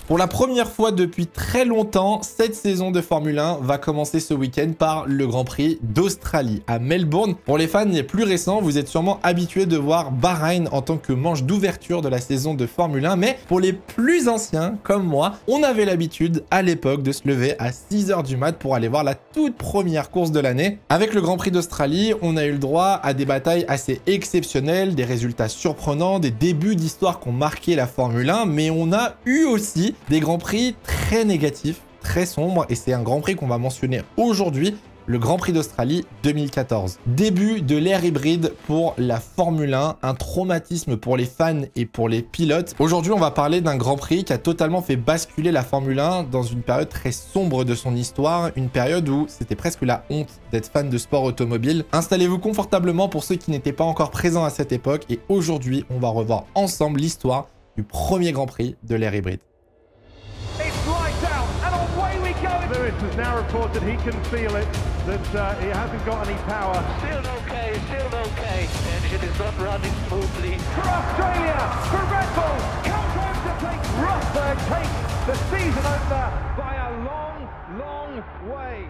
Pour la première fois depuis très longtemps, cette saison de Formule 1 va commencer ce week-end par le Grand Prix d'Australie à Melbourne. Pour les fans les plus récents, vous êtes sûrement habitués de voir Bahreïn en tant que manche d'ouverture de la saison de Formule 1, mais pour les plus anciens, comme moi, on avait l'habitude à l'époque de se lever à 6 h du mat pour aller voir la toute première course de l'année. Avec le Grand Prix d'Australie, on a eu le droit à des batailles assez exceptionnelles, des résultats surprenants, des débuts d'histoire qui ont marqué la Formule 1, mais on a eu aussi des Grands Prix très négatifs, très sombres, et c'est un Grand Prix qu'on va mentionner aujourd'hui, le Grand Prix d'Australie 2014. Début de l'ère hybride pour la Formule 1, un traumatisme pour les fans et pour les pilotes. Aujourd'hui, on va parler d'un Grand Prix qui a totalement fait basculer la Formule 1 dans une période très sombre de son histoire, une période où c'était presque la honte d'être fan de sport automobile. Installez-vous confortablement pour ceux qui n'étaient pas encore présents à cette époque, et aujourd'hui, on va revoir ensemble l'histoire du premier Grand Prix de l'ère hybride. Lewis has now reported he can feel it, that he hasn't got any power. Still okay. Engine is not running smoothly. For Australia, for Red Bull, comes home to take Rosberg takes the season opener by a long way.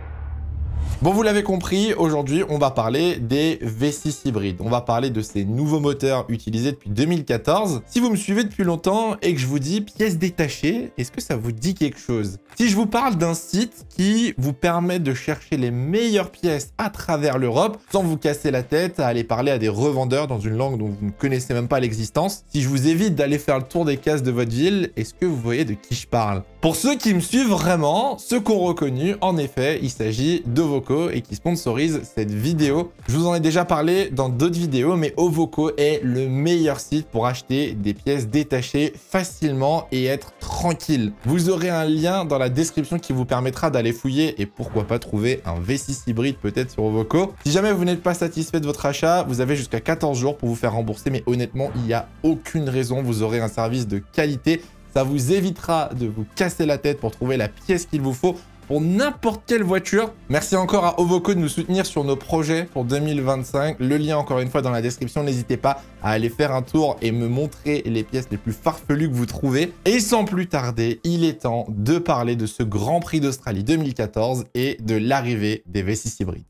Bon, vous l'avez compris, aujourd'hui, on va parler des V6 hybrides. On va parler de ces nouveaux moteurs utilisés depuis 2014. Si vous me suivez depuis longtemps et que je vous dis pièces détachées, est-ce que ça vous dit quelque chose? Si je vous parle d'un site qui vous permet de chercher les meilleures pièces à travers l'Europe, sans vous casser la tête à aller parler à des revendeurs dans une langue dont vous ne connaissez même pas l'existence, si je vous évite d'aller faire le tour des cases de votre ville, est-ce que vous voyez de qui je parle? Pour ceux qui me suivent vraiment, ceux qui ont reconnu, en effet, il s'agit d'Ovoco et qui sponsorise cette vidéo. Je vous en ai déjà parlé dans d'autres vidéos, mais Ovoco est le meilleur site pour acheter des pièces détachées facilement et être tranquille. Vous aurez un lien dans la description qui vous permettra d'aller fouiller et pourquoi pas trouver un V6 hybride peut-être sur Ovoco. Si jamais vous n'êtes pas satisfait de votre achat, vous avez jusqu'à 14 jours pour vous faire rembourser, mais honnêtement, il n'y a aucune raison. Vous aurez un service de qualité. Ça vous évitera de vous casser la tête pour trouver la pièce qu'il vous faut pour n'importe quelle voiture. Merci encore à Ovoco de nous soutenir sur nos projets pour 2025. Le lien, encore une fois, dans la description. N'hésitez pas à aller faire un tour et me montrer les pièces les plus farfelues que vous trouvez. Et sans plus tarder, il est temps de parler de ce Grand Prix d'Australie 2014 et de l'arrivée des V6 hybrides.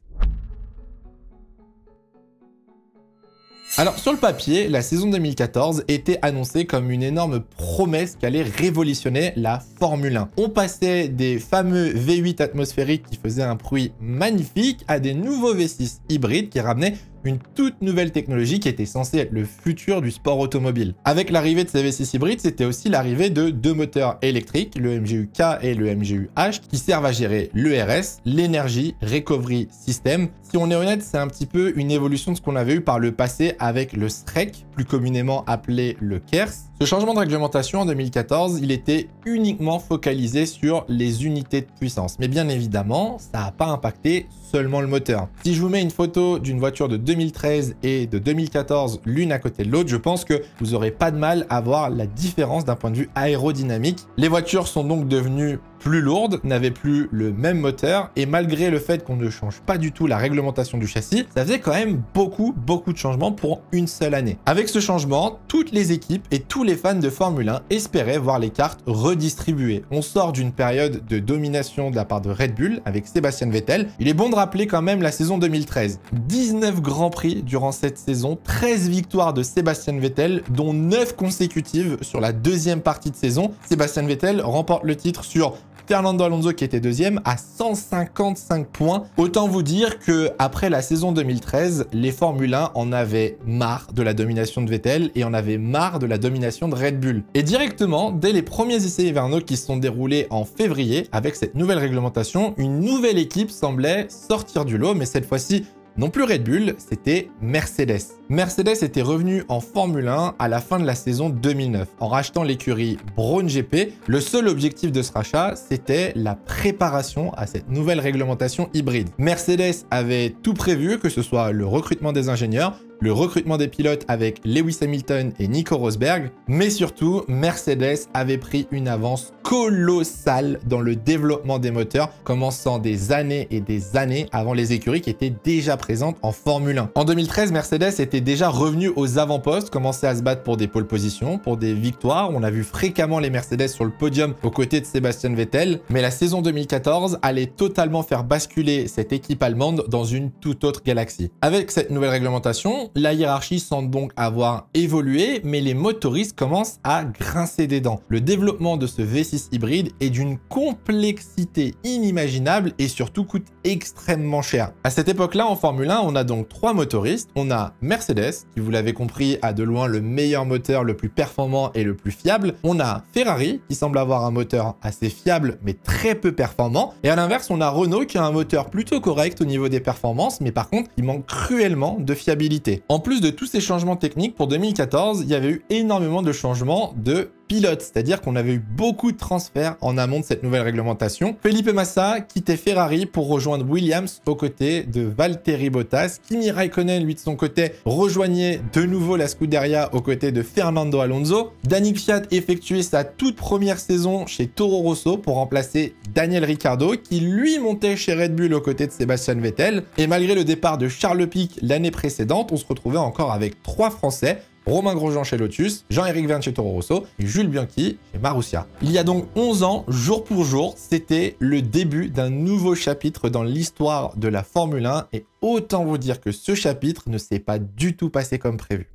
Alors, sur le papier, la saison 2014 était annoncée comme une énorme promesse qui allait révolutionner la Formule 1. On passait des fameux V8 atmosphériques qui faisaient un bruit magnifique à des nouveaux V6 hybrides qui ramenaient une toute nouvelle technologie qui était censée être le futur du sport automobile. Avec l'arrivée de ces V6 hybrides, c'était aussi l'arrivée de deux moteurs électriques, le MGU-K et le MGU-H, qui servent à gérer l'ERS, l'Energy Recovery System. Si on est honnête, c'est un petit peu une évolution de ce qu'on avait eu par le passé avec le SREC, plus communément appelé le KERS. Ce changement de réglementation en 2014, il était uniquement focalisé sur les unités de puissance. Mais bien évidemment, ça n'a pas impacté seulement le moteur. Si je vous mets une photo d'une voiture de 2013 et de 2014 l'une à côté de l'autre, je pense que vous n'aurez pas de mal à voir la différence d'un point de vue aérodynamique. Les voitures sont donc devenues plus lourdes, n'avaient plus le même moteur, et malgré le fait qu'on ne change pas du tout la réglementation du châssis, ça faisait quand même beaucoup de changements pour une seule année. Avec ce changement, toutes les équipes et tous les fans de Formule 1 espéraient voir les cartes redistribuées. On sort d'une période de domination de la part de Red Bull avec Sebastian Vettel. Il est bon de rappeler quand même la saison 2013. 19 Grands Prix durant cette saison, 13 victoires de Sebastian Vettel, dont 9 consécutives sur la deuxième partie de saison. Sebastian Vettel remporte le titre sur Fernando Alonso qui était deuxième à 155 points. Autant vous dire que après la saison 2013, les Formule 1 en avaient marre de la domination de Vettel et en avaient marre de la domination de Red Bull. Et directement, dès les premiers essais hivernaux qui se sont déroulés en février, avec cette nouvelle réglementation, une nouvelle équipe semblait sortir du lot, mais cette fois-ci, non plus Red Bull, c'était Mercedes. Mercedes était revenu en Formule 1 à la fin de la saison 2009 en rachetant l'écurie Brown GP. Le seul objectif de ce rachat, c'était la préparation à cette nouvelle réglementation hybride. Mercedes avait tout prévu, que ce soit le recrutement des ingénieurs, le recrutement des pilotes avec Lewis Hamilton et Nico Rosberg, mais surtout, Mercedes avait pris une avance colossale dans le développement des moteurs, commençant des années et des années avant les écuries qui étaient déjà présentes en Formule 1. En 2013, Mercedes était déjà revenu aux avant-postes, commençait à se battre pour des pole positions, pour des victoires. On a vu fréquemment les Mercedes sur le podium aux côtés de Sebastian Vettel, mais la saison 2014 allait totalement faire basculer cette équipe allemande dans une toute autre galaxie. Avec cette nouvelle réglementation, la hiérarchie semble donc avoir évolué, mais les motoristes commencent à grincer des dents. Le développement de ce V6 hybride est d'une complexité inimaginable et surtout coûte extrêmement cher. À cette époque-là, en Formule 1, on a donc 3 motoristes. On a Mercedes, qui vous l'avez compris, a de loin le meilleur moteur, le plus performant et le plus fiable. On a Ferrari, qui semble avoir un moteur assez fiable, mais très peu performant. Et à l'inverse, on a Renault, qui a un moteur plutôt correct au niveau des performances, mais par contre, il manque cruellement de fiabilité. En plus de tous ces changements techniques, pour 2014, il y avait eu énormément de changements de pilote, c'est-à-dire qu'on avait eu beaucoup de transferts en amont de cette nouvelle réglementation. Felipe Massa quittait Ferrari pour rejoindre Williams aux côtés de Valtteri Bottas. Kimi Raikkonen, lui de son côté, rejoignait de nouveau la Scuderia aux côtés de Fernando Alonso. Danny Kvyat effectuait sa toute première saison chez Toro Rosso pour remplacer Daniel Ricciardo, qui lui montait chez Red Bull aux côtés de Sebastian Vettel. Et malgré le départ de Charles Pic l'année précédente, on se retrouvait encore avec 3 Français, Romain Grosjean chez Lotus, Jean-Éric Vergne chez Toro Rosso et Jules Bianchi chez Marussia. Il y a donc 11 ans, jour pour jour, c'était le début d'un nouveau chapitre dans l'histoire de la Formule 1 et autant vous dire que ce chapitre ne s'est pas du tout passé comme prévu.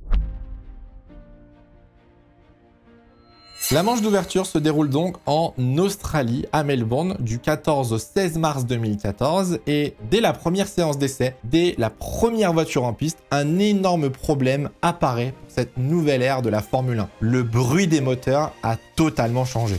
La manche d'ouverture se déroule donc en Australie, à Melbourne, du 14 au 16 mars 2014. Et dès la première séance d'essai, dès la première voiture en piste, un énorme problème apparaît pour cette nouvelle ère de la Formule 1. Le bruit des moteurs a totalement changé.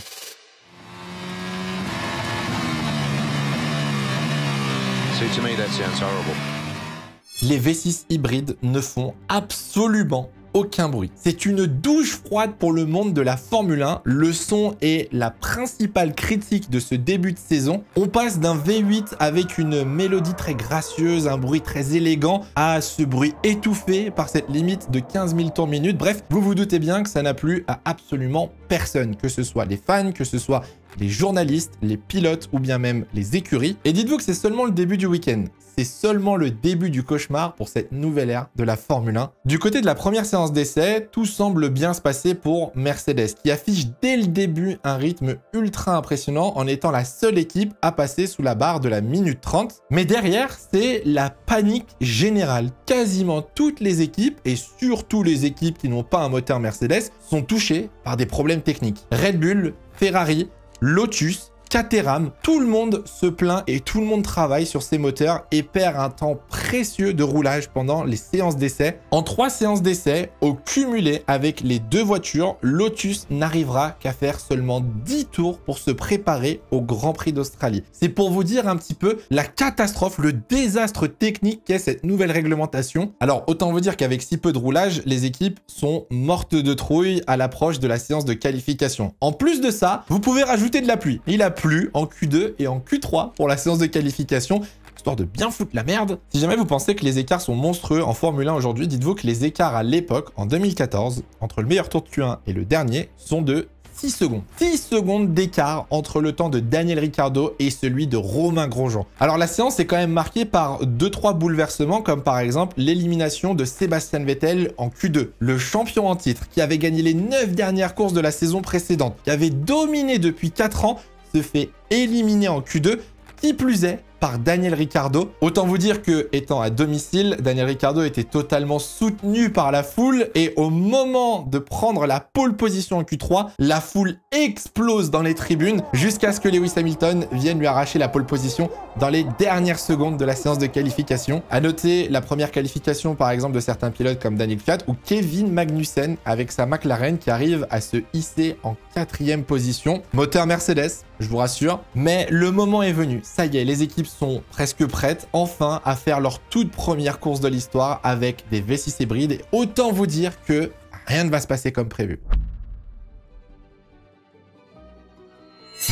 Les V6 hybrides ne font absolument aucun bruit. C'est une douche froide pour le monde de la Formule 1. Le son est la principale critique de ce début de saison. On passe d'un V8 avec une mélodie très gracieuse, un bruit très élégant, à ce bruit étouffé par cette limite de 15 000 tours minute. Bref, vous vous doutez bien que ça n'a plu à absolument personne, que ce soit les fans, que ce soit les journalistes, les pilotes ou bien même les écuries. Et dites-vous que c'est seulement le début du week-end. C'est seulement le début du cauchemar pour cette nouvelle ère de la Formule 1. Du côté de la première séance d'essai, tout semble bien se passer pour Mercedes, qui affiche dès le début un rythme ultra impressionnant en étant la seule équipe à passer sous la barre de la minute 30. Mais derrière, c'est la panique générale. Quasiment toutes les équipes, et surtout les équipes qui n'ont pas un moteur Mercedes, sont touchées par des problèmes techniques. Red Bull, Ferrari, Lotus, Caterham, tout le monde se plaint et tout le monde travaille sur ces moteurs et perd un temps précieux de roulage pendant les séances d'essai. En 3 séances d'essai, au cumulé avec les 2 voitures, Lotus n'arrivera qu'à faire seulement 10 tours pour se préparer au Grand Prix d'Australie. C'est pour vous dire un petit peu la catastrophe, le désastre technique qu'est cette nouvelle réglementation. Alors autant vous dire qu'avec si peu de roulage, les équipes sont mortes de trouille à l'approche de la séance de qualification. En plus de ça, vous pouvez rajouter de la pluie. Il a plu en Q2 et en Q3 pour la séance de qualification, histoire de bien foutre la merde. Si jamais vous pensez que les écarts sont monstrueux en Formule 1 aujourd'hui, dites-vous que les écarts à l'époque, en 2014, entre le meilleur tour de Q1 et le dernier, sont de 6 secondes. 6 secondes d'écart entre le temps de Daniel Ricciardo et celui de Romain Grosjean. Alors la séance est quand même marquée par 2-3 bouleversements, comme par exemple l'élimination de Sebastian Vettel en Q2. Le champion en titre, qui avait gagné les 9 dernières courses de la saison précédente, qui avait dominé depuis 4 ans, se fait éliminer en Q2, qui plus est par Daniel Ricciardo. Autant vous dire que, étant à domicile, Daniel Ricciardo était totalement soutenu par la foule et au moment de prendre la pole position en Q3, la foule explose dans les tribunes jusqu'à ce que Lewis Hamilton vienne lui arracher la pole position dans les dernières secondes de la séance de qualification. À noter la première qualification par exemple de certains pilotes comme Daniel Kvyat ou Kevin Magnussen avec sa McLaren qui arrive à se hisser en 4e position. Moteur Mercedes, je vous rassure, mais le moment est venu. Ça y est, les équipes sont presque prêtes enfin à faire leur toute première course de l'histoire avec des V6 hybrides et autant vous dire que rien ne va se passer comme prévu.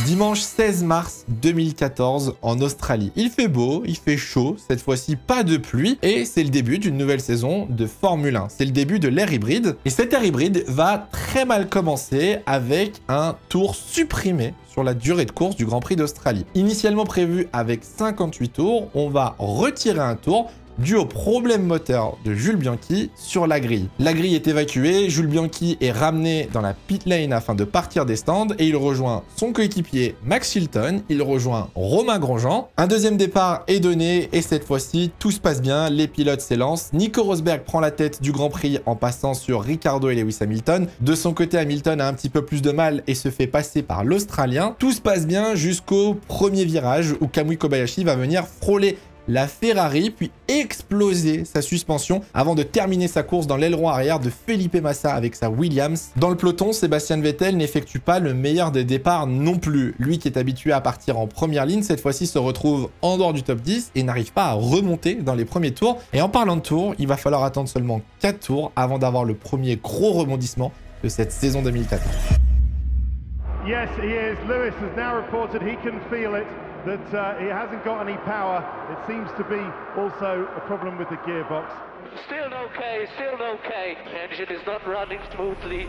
Dimanche 16 mars 2014 en Australie. Il fait beau, il fait chaud, cette fois-ci pas de pluie, et c'est le début d'une nouvelle saison de Formule 1. C'est le début de l'ère hybride, et cette ère hybride va très mal commencer avec un tour supprimé sur la durée de course du Grand Prix d'Australie. Initialement prévu avec 58 tours, on va retirer un tour dû au problème moteur de Jules Bianchi sur la grille. La grille est évacuée, Jules Bianchi est ramené dans la pit lane afin de partir des stands et il rejoint son coéquipier Max Chilton, il rejoint Romain Grosjean. Un deuxième départ est donné et cette fois-ci, tout se passe bien, les pilotes s'élancent. Nico Rosberg prend la tête du Grand Prix en passant sur Ricciardo et Lewis Hamilton. De son côté, Hamilton a un petit peu plus de mal et se fait passer par l'Australien. Tout se passe bien jusqu'au premier virage où Kamui Kobayashi va venir frôler la Ferrari, puis exploser sa suspension avant de terminer sa course dans l'aileron arrière de Felipe Massa avec sa Williams. Dans le peloton, Sébastien Vettel n'effectue pas le meilleur des départs non plus. Lui qui est habitué à partir en première ligne, cette fois-ci se retrouve en dehors du top 10 et n'arrive pas à remonter dans les premiers tours. Et en parlant de tours, il va falloir attendre seulement 4 tours avant d'avoir le premier gros rebondissement de cette saison 2014. Yes, he is. Lewis has now reported he can feel it, that he hasn't got any power. It seems to be also a problem with the gearbox. Still okay, still okay. Engine is not running smoothly.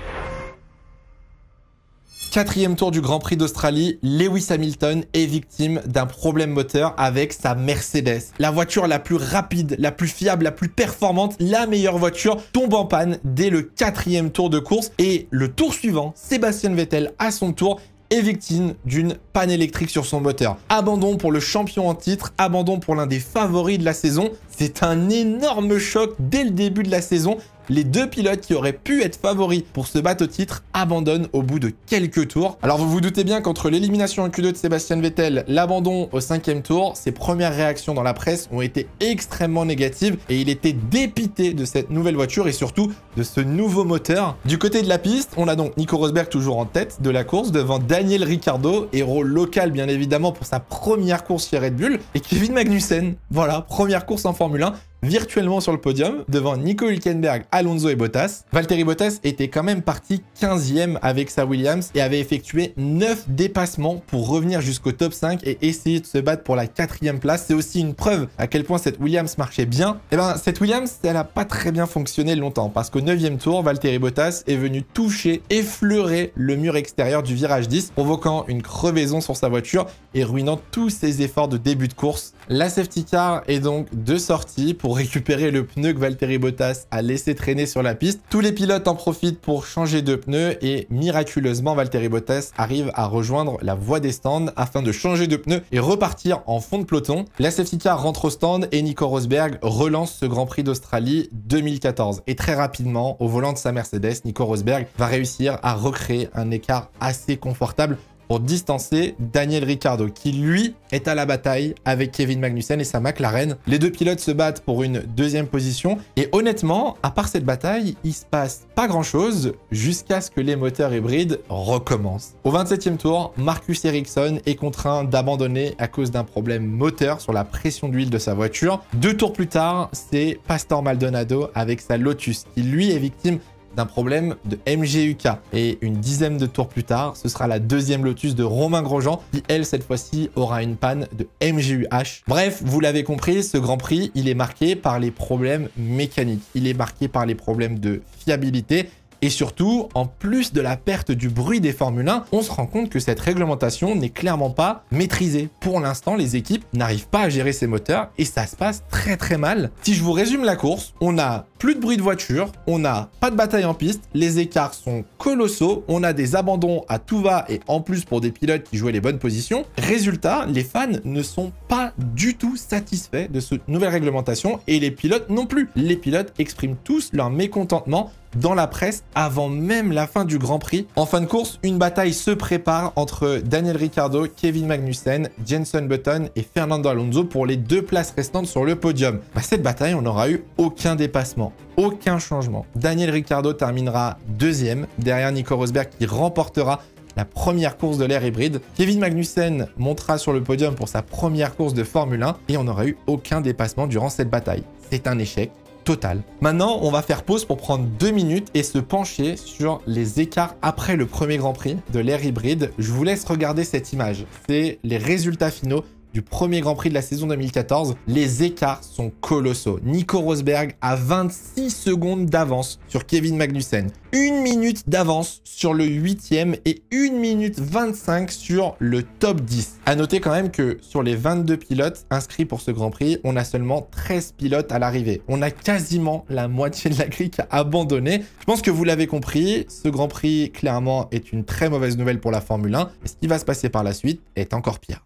Quatrième tour du Grand Prix d'Australie, Lewis Hamilton est victime d'un problème moteur avec sa Mercedes. La voiture la plus rapide, la plus fiable, la plus performante, la meilleure voiture tombe en panne dès le quatrième tour de course et le tour suivant, Sébastien Vettel à son tour est victime d'une panne électrique sur son moteur. Abandon pour le champion en titre, abandon pour l'un des favoris de la saison. C'est un énorme choc dès le début de la saison. Les deux pilotes qui auraient pu être favoris pour se battre au titre abandonnent au bout de quelques tours. Alors vous vous doutez bien qu'entre l'élimination en Q2 de Sébastien Vettel, l'abandon au 5e tour, ses premières réactions dans la presse ont été extrêmement négatives et il était dépité de cette nouvelle voiture et surtout de ce nouveau moteur. Du côté de la piste, on a donc Nico Rosberg toujours en tête de la course devant Daniel Ricciardo, héros local bien évidemment pour sa première course chez Red Bull, et Kevin Magnussen. Voilà, première course en Formule 1. Virtuellement sur le podium, devant Nico Hülkenberg, Alonso et Bottas. Valtteri Bottas était quand même parti 15e avec sa Williams et avait effectué 9 dépassements pour revenir jusqu'au top 5 et essayer de se battre pour la 4e place. C'est aussi une preuve à quel point cette Williams marchait bien. Et ben cette Williams, elle n'a pas très bien fonctionné longtemps parce qu'au 9e tour, Valtteri Bottas est venu toucher, effleurer le mur extérieur du virage 10, provoquant une crevaison sur sa voiture et ruinant tous ses efforts de début de course. La safety car est donc de sortie pour récupérer le pneu que Valtteri Bottas a laissé traîner sur la piste. Tous les pilotes en profitent pour changer de pneu et miraculeusement, Valtteri Bottas arrive à rejoindre la voie des stands afin de changer de pneu et repartir en fond de peloton. La safety car rentre au stand et Nico Rosberg relance ce Grand Prix d'Australie 2014. Et très rapidement, au volant de sa Mercedes, Nico Rosberg va réussir à recréer un écart assez confortable pour distancer Daniel Ricciardo, qui lui est à la bataille avec Kevin Magnussen et sa McLaren. Les deux pilotes se battent pour une 2e position. Et honnêtement, à part cette bataille, il se passe pas grand-chose jusqu'à ce que les moteurs hybrides recommencent. Au 27e tour, Marcus Ericsson est contraint d'abandonner à cause d'un problème moteur sur la pression d'huile de sa voiture. 2 tours plus tard, c'est Pastor Maldonado avec sa Lotus, qui lui est victime d'un problème de MGUK. Et une dizaine de tours plus tard, ce sera la 2e Lotus de Romain Grosjean qui, elle, cette fois-ci, aura une panne de MGUH. Bref, vous l'avez compris, ce Grand Prix, il est marqué par les problèmes mécaniques. Il est marqué par les problèmes de fiabilité. Et surtout, en plus de la perte du bruit des Formule 1, on se rend compte que cette réglementation n'est clairement pas maîtrisée. Pour l'instant, les équipes n'arrivent pas à gérer ces moteurs et ça se passe très très mal. Si je vous résume la course, on a plus de bruit de voiture, on n'a pas de bataille en piste, les écarts sont colossaux, on a des abandons à tout va et en plus pour des pilotes qui jouaient les bonnes positions. Résultat, les fans ne sont pas du tout satisfaits de cette nouvelle réglementation et les pilotes non plus. Les pilotes expriment tous leur mécontentement dans la presse avant même la fin du Grand Prix. En fin de course, une bataille se prépare entre Daniel Ricciardo, Kevin Magnussen, Jenson Button et Fernando Alonso pour les 2 places restantes sur le podium. Cette bataille, on n'aura eu aucun dépassement, aucun changement. Daniel Ricciardo terminera 2e derrière Nico Rosberg qui remportera la première course de l'ère hybride. Kevin Magnussen montera sur le podium pour sa première course de Formule 1 et on n'aura eu aucun dépassement durant cette bataille. C'est un échec. total. Maintenant, on va faire pause pour prendre 2 minutes et se pencher sur les écarts après le premier Grand Prix de l'ère hybride. Je vous laisse regarder cette image. C'est les résultats finaux du premier Grand Prix de la saison 2014. Les écarts sont colossaux. Nico Rosberg a 26 secondes d'avance sur Kevin Magnussen. 1 minute d'avance sur le 8e et 1 minute 25 sur le top 10. À noter quand même que sur les 22 pilotes inscrits pour ce Grand Prix, on a seulement 13 pilotes à l'arrivée. On a quasiment la moitié de la grille qui a abandonné. Je pense que vous l'avez compris, ce Grand Prix clairement est une très mauvaise nouvelle pour la Formule 1 et ce qui va se passer par la suite est encore pire.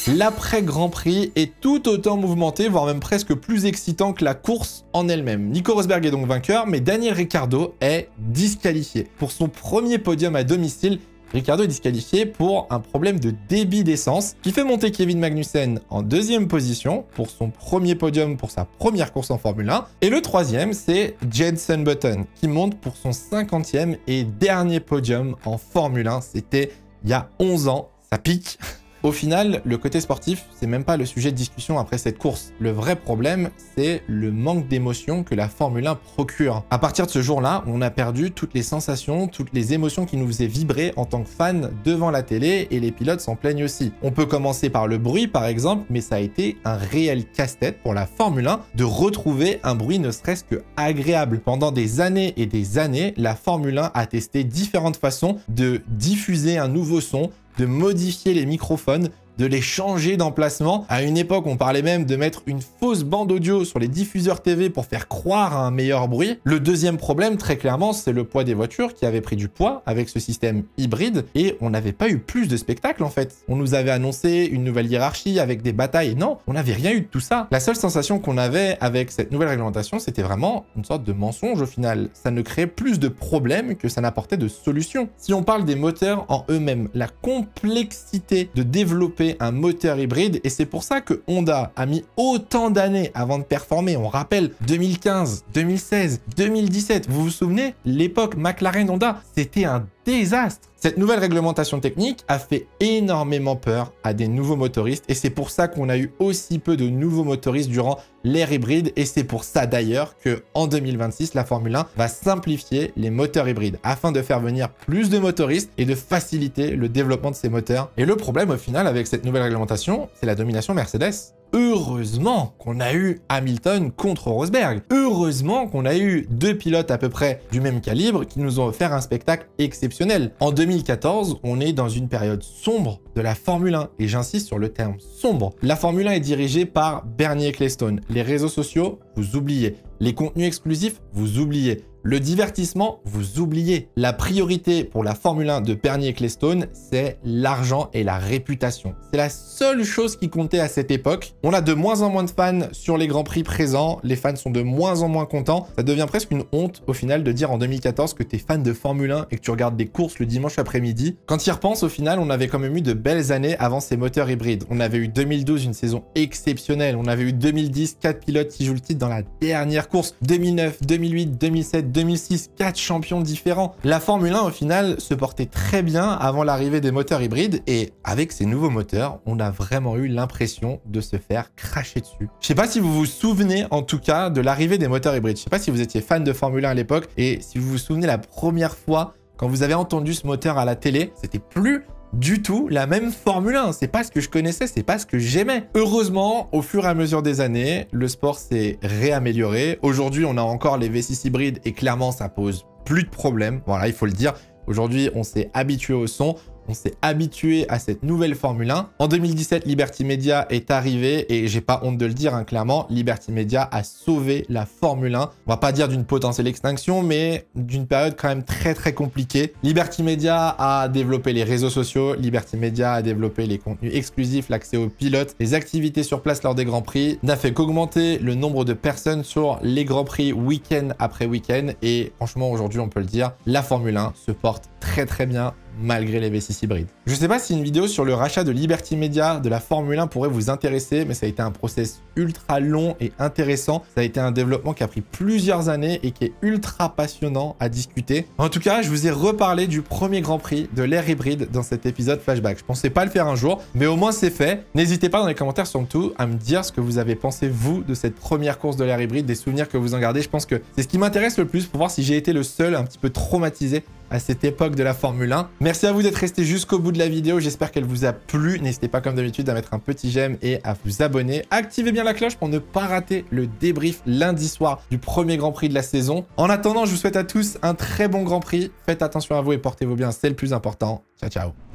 L'après-Grand Prix est tout autant mouvementé, voire même presque plus excitant que la course en elle-même. Nico Rosberg est donc vainqueur, mais Daniel Ricciardo est disqualifié. Pour son premier podium à domicile, Ricciardo est disqualifié pour un problème de débit d'essence qui fait monter Kevin Magnussen en 2e position pour son premier podium pour sa première course en Formule 1. Et le 3e, c'est Jenson Button qui monte pour son 50e et dernier podium en Formule 1. C'était il y a 11 ans, ça pique. Au final, le côté sportif, c'est même pas le sujet de discussion après cette course. Le vrai problème, c'est le manque d'émotion que la Formule 1 procure. À partir de ce jour-là, on a perdu toutes les sensations, toutes les émotions qui nous faisaient vibrer en tant que fans devant la télé et les pilotes s'en plaignent aussi. On peut commencer par le bruit par exemple, mais ça a été un réel casse-tête pour la Formule 1 de retrouver un bruit ne serait-ce que agréable. Pendant des années et des années, la Formule 1 a testé différentes façons de diffuser un nouveau son, de modifier les microphones, de les changer d'emplacement. À une époque, on parlait même de mettre une fausse bande audio sur les diffuseurs TV pour faire croire à un meilleur bruit. Le deuxième problème, très clairement, c'est le poids des voitures qui avait pris du poids avec ce système hybride et on n'avait pas eu plus de spectacle en fait. On nous avait annoncé une nouvelle hiérarchie avec des batailles et non, on n'avait rien eu de tout ça. La seule sensation qu'on avait avec cette nouvelle réglementation, c'était vraiment une sorte de mensonge au final. Ça ne créait plus de problèmes que ça n'apportait de solutions. Si on parle des moteurs en eux-mêmes, la complexité de développer un moteur hybride et c'est pour ça que Honda a mis autant d'années avant de performer. On rappelle 2015, 2016, 2017. Vous vous souvenez? L'époque McLaren-Honda, c'était un désastre. Cette nouvelle réglementation technique a fait énormément peur à des nouveaux motoristes et c'est pour ça qu'on a eu aussi peu de nouveaux motoristes durant l'ère hybride et c'est pour ça d'ailleurs que en 2026, la Formule 1 va simplifier les moteurs hybrides afin de faire venir plus de motoristes et de faciliter le développement de ces moteurs. Et le problème au final avec cette nouvelle réglementation, c'est la domination Mercedes. Heureusement qu'on a eu Hamilton contre Rosberg. Heureusement qu'on a eu 2 pilotes à peu près du même calibre qui nous ont offert un spectacle exceptionnel. En 2014, on est dans une période sombre de la Formule 1 et j'insiste sur le terme sombre. La Formule 1 est dirigée par Bernie Ecclestone. Les réseaux sociaux, vous oubliez. Les contenus exclusifs, vous oubliez. Le divertissement, vous oubliez. La priorité pour la Formule 1 de Bernie Ecclestone, c'est l'argent et la réputation. C'est la seule chose qui comptait à cette époque. On a de moins en moins de fans sur les Grands Prix présents. Les fans sont de moins en moins contents. Ça devient presque une honte au final de dire en 2014 que tu es fan de Formule 1 et que tu regardes des courses le dimanche après-midi. Quand tu y repenses, au final, on avait quand même eu de belles années avant ces moteurs hybrides. On avait eu 2012, une saison exceptionnelle. On avait eu 2010, 4 pilotes qui jouent le titre dans la dernière course. 2009, 2008, 2007, 2006, 4 champions différents. La Formule 1, au final, se portait très bien avant l'arrivée des moteurs hybrides et avec ces nouveaux moteurs, on a vraiment eu l'impression de se faire cracher dessus. Je sais pas si vous vous souvenez, en tout cas, de l'arrivée des moteurs hybrides. Je sais pas si vous étiez fan de Formule 1 à l'époque et si vous vous souvenez la première fois quand vous avez entendu ce moteur à la télé, c'était plus du tout la même Formule 1. C'est pas ce que je connaissais, c'est pas ce que j'aimais. Heureusement, au fur et à mesure des années, le sport s'est réamélioré. Aujourd'hui, on a encore les V6 hybrides et clairement, ça pose plus de problèmes. Voilà, il faut le dire. Aujourd'hui, on s'est habitué au son. On s'est habitué à cette nouvelle Formule 1. En 2017, Liberty Media est arrivé et j'ai pas honte de le dire, hein, clairement, Liberty Media a sauvé la Formule 1. On va pas dire d'une potentielle extinction, mais d'une période quand même très compliquée. Liberty Media a développé les réseaux sociaux, Liberty Media a développé les contenus exclusifs, l'accès aux pilotes, les activités sur place lors des Grands Prix, n'a fait qu'augmenter le nombre de personnes sur les Grands Prix week-end après week-end. Et franchement, aujourd'hui, on peut le dire, la Formule 1 se porte très bien malgré les V6 hybrides. Je sais pas si une vidéo sur le rachat de Liberty Media de la Formule 1 pourrait vous intéresser, mais ça a été un process ultra long et intéressant. Ça a été un développement qui a pris plusieurs années et qui est ultra passionnant à discuter. En tout cas, je vous ai reparlé du premier Grand Prix de l'ère hybride dans cet épisode flashback. Je pensais pas le faire un jour, mais au moins c'est fait. N'hésitez pas dans les commentaires surtout à me dire ce que vous avez pensé vous de cette première course de l'ère hybride, des souvenirs que vous en gardez. Je pense que c'est ce qui m'intéresse le plus pour voir si j'ai été le seul un petit peu traumatisé à cette époque de la Formule 1. Merci à vous d'être resté jusqu'au bout de la vidéo. J'espère qu'elle vous a plu. N'hésitez pas comme d'habitude à mettre un petit j'aime et à vous abonner. Activez bien la cloche pour ne pas rater le débrief lundi soir du premier Grand Prix de la saison. En attendant, je vous souhaite à tous un très bon Grand Prix. Faites attention à vous et portez-vous bien, c'est le plus important. Ciao, ciao.